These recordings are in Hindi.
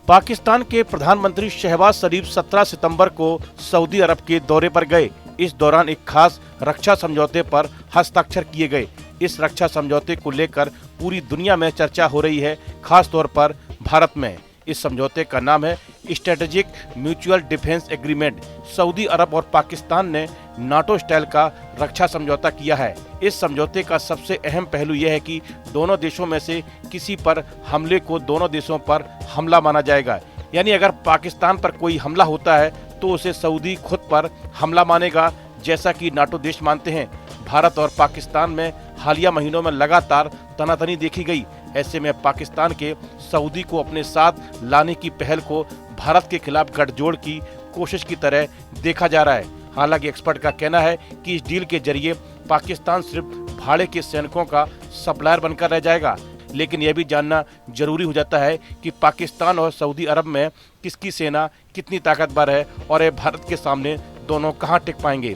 पाकिस्तान के प्रधानमंत्री शहबाज शरीफ 17 सितंबर को सऊदी अरब के दौरे पर गए। इस दौरान एक खास रक्षा समझौते पर हस्ताक्षर किए गए। इस रक्षा समझौते को लेकर पूरी दुनिया में चर्चा हो रही है, खास तौर पर भारत में। इस समझौते का नाम है strategic mutual defence agreement. Saudi Arab और पाकिस्तान ने नाटो स्टाइल का रक्षा समझौता किया है। इस समझौते का सबसे अहम पहलू यह है कि दोनों देशों में से किसी पर हमले को दोनों देशों पर हमला माना जाएगा। यानी अगर पाकिस्तान पर कोई हमला होता है तो उसे सऊदी खुद पर हमला मानेगा, जैसा कि नाटो देश मानते हैं। भारत और पाकिस्तान में हालिया महीनों में लगातार तनातनी देखी गई। ऐसे में पाकिस्तान के सऊदी को अपने साथ लाने की पहल को भारत के खिलाफ गठजोड़ की कोशिश की तरह देखा जा रहा है। हालांकि एक्सपर्ट का कहना है कि इस डील के जरिए पाकिस्तान सिर्फ भाड़े के सैनिकों का सप्लायर बनकर रह जाएगा। लेकिन यह भी जानना जरूरी हो जाता है कि पाकिस्तान और सऊदी अरब में किसकी सेना कितनी ताकतवर है और ये भारत के सामने दोनों कहां टिक पाएंगे।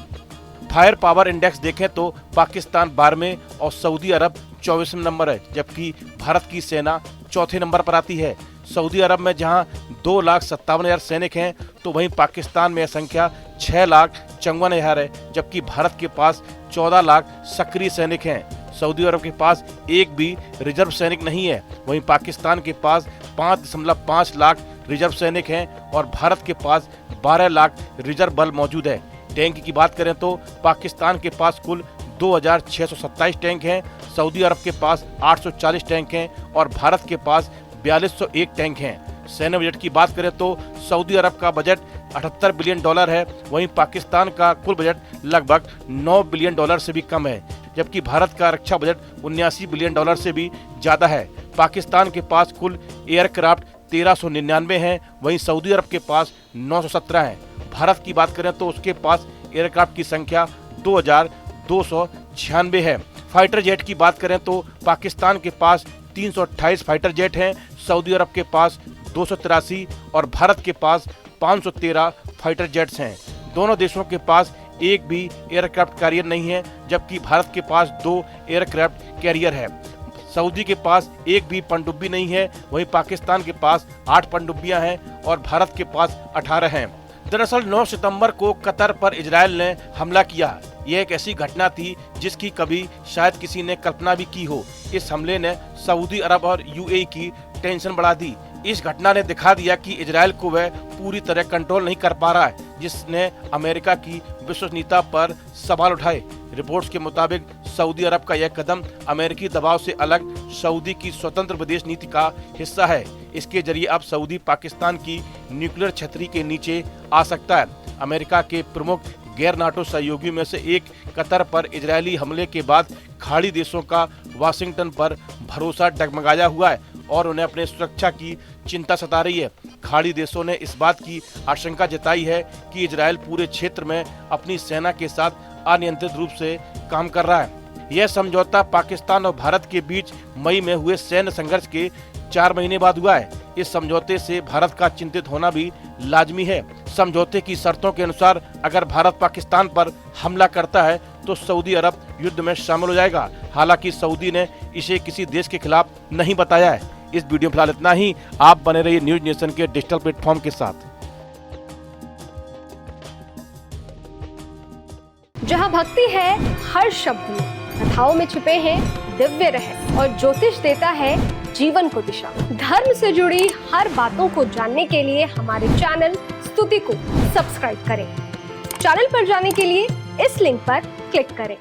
फायर पावर इंडेक्स देखें तो पाकिस्तान 12वें और सऊदी अरब 24वें नंबर है, जबकि भारत की सेना चौथे नंबर पर आती है। सऊदी अरब में जहां 2,57,000 सैनिक हैं, तो वहीं पाकिस्तान में यह संख्या 6,54,000 है, जबकि भारत के पास 14 लाख सक्रिय सैनिक हैं। सऊदी अरब के पास एक भी रिजर्व सैनिक नहीं है, वहीं पाकिस्तान के पास 5.5 लाख रिजर्व सैनिक हैं और भारत के पास 12 लाख रिजर्व बल मौजूद है। टैंक की बात करें तो पाकिस्तान के पास कुल 2,627 टैंक हैं, सऊदी अरब के पास 840 टैंक हैं और भारत के पास 4,201 टैंक हैं। सैन्य बजट की बात करें तो सऊदी अरब का बजट $78 बिलियन है, वहीं पाकिस्तान का कुल बजट लगभग $9 बिलियन से भी कम है, जबकि भारत का रक्षा बजट $79 बिलियन से भी ज्यादा है। पाकिस्तान के पास कुल एयरक्राफ्ट 1399 हैं, वहीं सऊदी अरब के पास 917 हैं। भारत की बात करें तो उसके पास एयरक्राफ्ट की संख्या 2,296 है। फाइटर जेट की बात करें तो पाकिस्तान के पास 328 फाइटर जेट हैं, सऊदी अरब के पास 283 और भारत के पास 513 फाइटर जेट्स हैं। दोनों देशों के पास एक भी एयरक्राफ्ट कैरियर नहीं है, जबकि भारत के पास 2 एयरक्राफ्ट कैरियर है। सऊदी के पास एक भी पनडुब्बी नहीं है, वहीं पाकिस्तान के पास 8 पनडुब्बियां हैं और भारत के पास 18 हैं। दरअसल 9 सितंबर को कतर पर इजराइल ने हमला किया। यह एक ऐसी घटना थी जिसकी कभी शायद किसी ने कल्पना भी की हो। इस हमले ने सऊदी अरब और यूएई की टेंशन बढ़ा दी। इस घटना ने दिखा दिया कि इजराइल को वह पूरी तरह कंट्रोल नहीं कर पा रहा है, जिसने अमेरिका की विश्वसनीयता पर सवाल उठाए। रिपोर्ट्स के मुताबिक सऊदी अरब का यह कदम अमेरिकी दबाव से अलग सऊदी की स्वतंत्र विदेश नीति का हिस्सा है। इसके जरिए अब सऊदी पाकिस्तान की न्यूक्लियर छतरी के नीचे आ सकता है। अमेरिका के प्रमुख गैर नाटो सहयोगियों में से एक कतर पर इजरायली हमले के बाद खाड़ी देशों का वाशिंगटन पर भरोसा डगमगाया हुआ है और उन्हें अपने सुरक्षा की चिंता सता रही है। खाड़ी देशों ने इस बात की आशंका जताई है कि इजरायल पूरे क्षेत्र में अपनी सेना के साथ अनियंत्रित रूप से काम कर रहा है। यह समझौता पाकिस्तान और भारत के बीच मई में हुए सैन्य संघर्ष के 4 महीने बाद हुआ है। इस समझौते से भारत का चिंतित होना भी लाजमी है। समझौते की शर्तों के अनुसार अगर भारत पाकिस्तान पर हमला करता है तो सऊदी अरब युद्ध में शामिल हो जाएगा। हालांकि सऊदी ने इसे किसी देश के खिलाफ नहीं बताया है। इस वीडियो में फिलहाल इतना ही। आप बने रहिए न्यूज नेशन के डिजिटल प्लेटफॉर्म के साथ। जहां भक्ति है हर शब्द में, कथाओं में छुपे हैं दिव्य रहस्य और ज्योतिष देता है जीवन को दिशा। धर्म से जुड़ी हर बातों को जानने के लिए हमारे चैनल स्तुति को सब्सक्राइब करें। चैनल पर जाने के लिए इस लिंक पर क्लिक करें।